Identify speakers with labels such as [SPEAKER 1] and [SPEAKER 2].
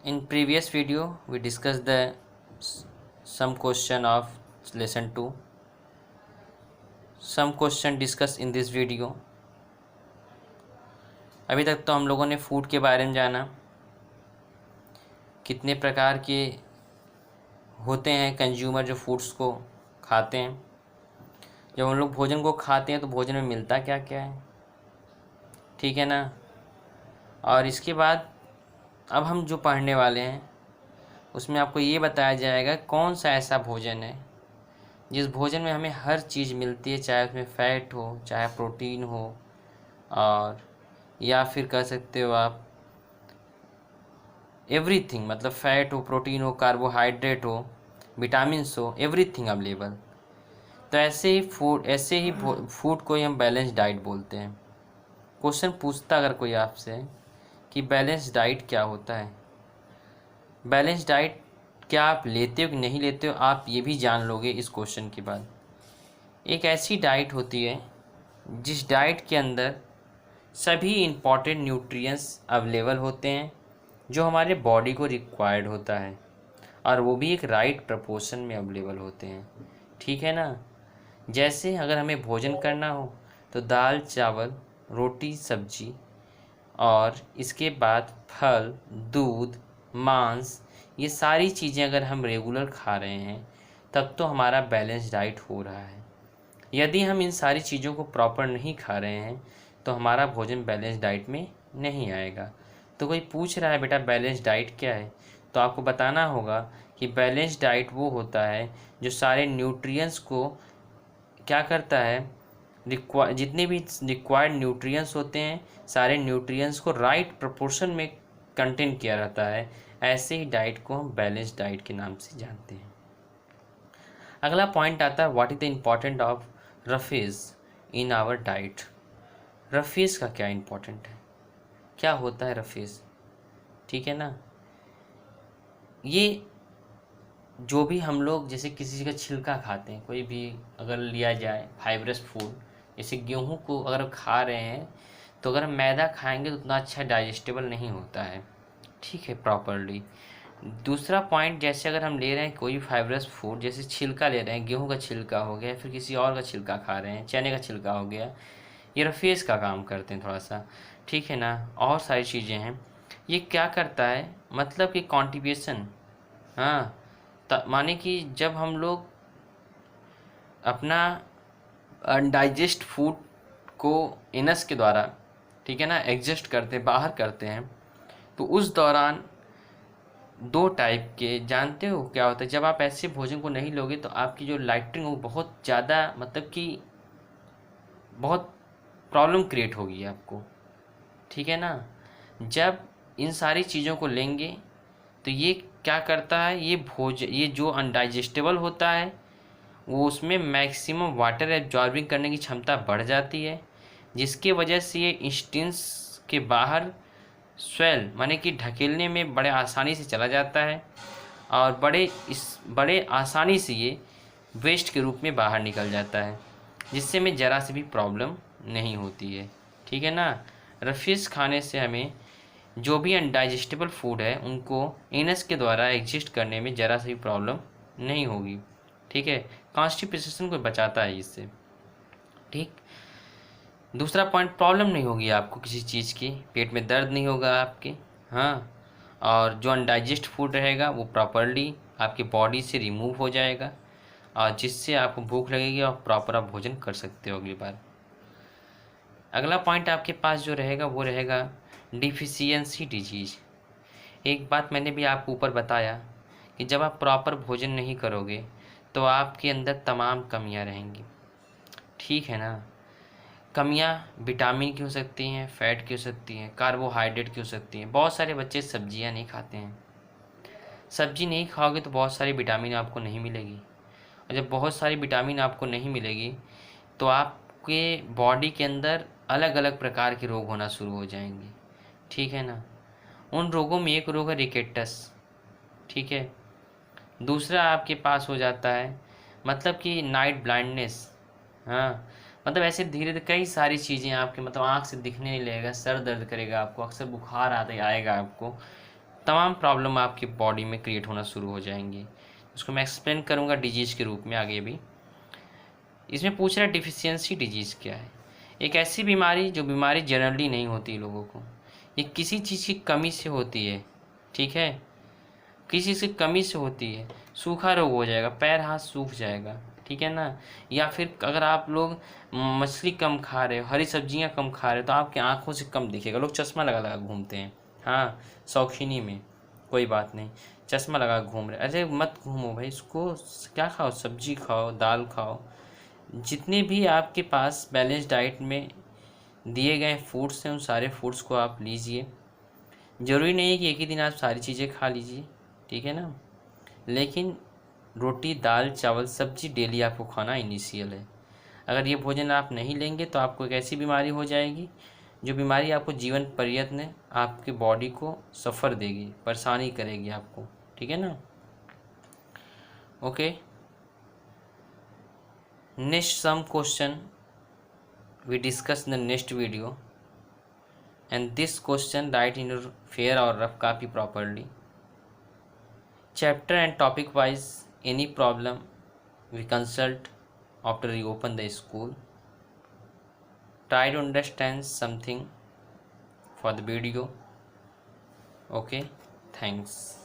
[SPEAKER 1] In previous video, we discussed the some question of lesson 2. Some question discussed in this video. अभी तक तो हम लोगों ने फूड के बारे में जाना, कितने प्रकार के होते हैं कंज्यूमर जो फूड्स को खाते हैं। जब हम लोग भोजन को खाते हैं तो भोजन में मिलता क्या क्या है, ठीक है ना। और इसके बाद अब हम जो पढ़ने वाले हैं उसमें आपको ये बताया जाएगा कौन सा ऐसा भोजन है जिस भोजन में हमें हर चीज़ मिलती है, चाहे उसमें फ़ैट हो, चाहे प्रोटीन हो, और या फिर कह सकते हो आप एवरीथिंग, मतलब फ़ैट हो, प्रोटीन हो, कार्बोहाइड्रेट हो, विटामिन्स हो, एवरीथिंग अवेलेबल। तो ऐसे ही फूड को ही हम बैलेंस डाइट बोलते हैं। क्वेश्चन पूछता अगर कोई आपसे कि बैलेंस डाइट क्या होता है, बैलेंस डाइट क्या आप लेते हो कि नहीं लेते हो, आप ये भी जान लोगे इस क्वेश्चन के बाद। एक ऐसी डाइट होती है जिस डाइट के अंदर सभी इम्पॉर्टेंट न्यूट्रिएंट्स अवेलेबल होते हैं जो हमारे बॉडी को रिक्वायर्ड होता है, और वो भी एक राइट प्रपोर्शन में अवेलेबल होते हैं, ठीक है ना। जैसे अगर हमें भोजन करना हो तो दाल चावल रोटी सब्जी, और इसके बाद फल दूध मांस, ये सारी चीज़ें अगर हम रेगुलर खा रहे हैं तब तो हमारा बैलेंस डाइट हो रहा है। यदि हम इन सारी चीज़ों को प्रॉपर नहीं खा रहे हैं तो हमारा भोजन बैलेंस डाइट में नहीं आएगा। तो कोई पूछ रहा है बेटा बैलेंस डाइट क्या है, तो आपको बताना होगा कि बैलेंस डाइट वो होता है जो सारे न्यूट्रिएंट्स को क्या करता है, जितने भी रिक्वायर्ड न्यूट्रिएंट्स होते हैं सारे न्यूट्रिएंट्स को राइट प्रोपोर्शन में कंटेन किया रहता है। ऐसे ही डाइट को हम बैलेंस डाइट के नाम से जानते हैं। अगला पॉइंट आता है what is the important of roughage in our diet. Roughage का क्या इम्पोर्टेंट है, क्या होता है रफेज, ठीक है ना। ये जो भी हम लोग जैसे किसी चीज़ का छिलका खाते हैं, कोई भी अगर लिया जाए फाइबरस फूड, जैसे गेहूं को अगर खा रहे हैं तो अगर हम मैदा खाएंगे तो उतना अच्छा डाइजेस्टेबल नहीं होता है, ठीक है, प्रॉपरली। दूसरा पॉइंट, जैसे अगर हम ले रहे हैं कोई फाइबरस फूड, जैसे छिलका ले रहे हैं, गेहूं का छिलका हो गया, फिर किसी और का छिलका खा रहे हैं, चने का छिलका हो गया, ये रफेज का काम करते हैं थोड़ा सा, ठीक है ना। और सारी चीज़ें हैं, ये क्या करता है, मतलब कि कॉन्टिवेशन, हाँ, माने कि जब हम लोग अपना अनडाइजेस्ट फूड को एनस के द्वारा, ठीक है ना, एग्जिस्ट करते हैं, बाहर करते हैं, तो उस दौरान दो टाइप के, जानते हो क्या होता है, जब आप ऐसे भोजन को नहीं लोगे तो आपकी जो लाइटिंग वो बहुत ज़्यादा, मतलब कि बहुत प्रॉब्लम क्रिएट होगी आपको, ठीक है ना। जब इन सारी चीज़ों को लेंगे तो ये क्या करता है, ये जो अनडाइजेस्टेबल होता है वो उसमें मैक्सिमम वाटर एब्जॉर्बिंग करने की क्षमता बढ़ जाती है, जिसके वजह से ये इंस्टेंस के बाहर स्वेल माने कि ढकेलने में बड़े आसानी से चला जाता है, और बड़े आसानी से ये वेस्ट के रूप में बाहर निकल जाता है, जिससे हमें ज़रा से भी प्रॉब्लम नहीं होती है, ठीक है ना। रफीज़ खाने से हमें जो भी अनडाइजेस्टेबल फूड है उनको एनस के द्वारा एग्जिस्ट करने में ज़रा सी भी प्रॉब्लम नहीं होगी, ठीक है। कॉन्स्टिपेशन को बचाता है इससे, ठीक। दूसरा पॉइंट, प्रॉब्लम नहीं होगी आपको किसी चीज़ की, पेट में दर्द नहीं होगा आपके, हाँ। और जो अनडाइजेस्ट फूड रहेगा वो प्रॉपरली आपकी बॉडी से रिमूव हो जाएगा, और जिससे आपको भूख लगेगी और प्रॉपर आप भोजन कर सकते हो अगली बार। अगला पॉइंट आपके पास जो रहेगा वो रहेगा डिफिशियंसी डिजीज। एक बात मैंने भी आपको ऊपर बताया कि जब आप प्रॉपर भोजन नहीं करोगे तो आपके अंदर तमाम कमियां रहेंगी, ठीक है ना। कमियां विटामिन की हो सकती हैं, फैट की हो सकती हैं, कार्बोहाइड्रेट की हो सकती हैं। बहुत सारे बच्चे सब्जियां नहीं खाते हैं, सब्जी नहीं खाओगे तो बहुत सारी विटामिन आपको नहीं मिलेगी, और जब बहुत सारी विटामिन आपको नहीं मिलेगी तो आपके बॉडी के अंदर अलग अलग प्रकार के रोग होना शुरू हो जाएंगे, ठीक है ना। उन रोगों में एक रोग है रिकेटस, ठीक है। दूसरा आपके पास हो जाता है मतलब कि नाइट ब्लाइंडनेस, हाँ, मतलब ऐसे धीरे धीरे कई सारी चीज़ें आपके, मतलब आँख से दिखने नहीं लगेगा, सर दर्द करेगा आपको, अक्सर बुखार आएगा आपको, तमाम प्रॉब्लम आपकी बॉडी में क्रिएट होना शुरू हो जाएंगी। उसको मैं एक्सप्लेन करूँगा डिजीज़ के रूप में आगे भी। इसमें पूछ रहा है डिफिशियंसी डिजीज़ क्या है। एक ऐसी बीमारी जो बीमारी जनरली नहीं होती लोगों को, ये किसी चीज़ की कमी से होती है, ठीक है, किसी चीज़ की कमी से होती है। सूखा रोग हो जाएगा, पैर हाथ सूख जाएगा, ठीक है ना। या फिर अगर आप लोग मछली कम खा रहे हो, हरी सब्जियां कम खा रहे हो, तो आपकी आंखों से कम दिखेगा। लोग चश्मा लगा लगा घूमते हैं, हाँ, शौकीनी में, कोई बात नहीं, चश्मा लगा घूम रहे, अरे मत घूमो भाई, इसको क्या खाओ, सब्जी खाओ, दाल खाओ, जितने भी आपके पास बैलेंस डाइट में दिए गए फूड्स हैं उन सारे फूड्स को आप लीजिए। ज़रूरी नहीं है कि एक ही दिन आप सारी चीज़ें खा लीजिए, ठीक है ना, लेकिन रोटी दाल चावल सब्जी डेली आपको खाना इनिशियल है। अगर ये भोजन आप नहीं लेंगे तो आपको एक ऐसी बीमारी हो जाएगी जो बीमारी आपको जीवन पर्यंत आपके बॉडी को सफ़र देगी, परेशानी करेगी आपको, ठीक है ना। Okay, next some question we discuss in the next video, and this question write in your fair or rough copy properly. Chapter and topic wise any problem we consult after you open the school. Try to understand something for the video. Okay, thanks.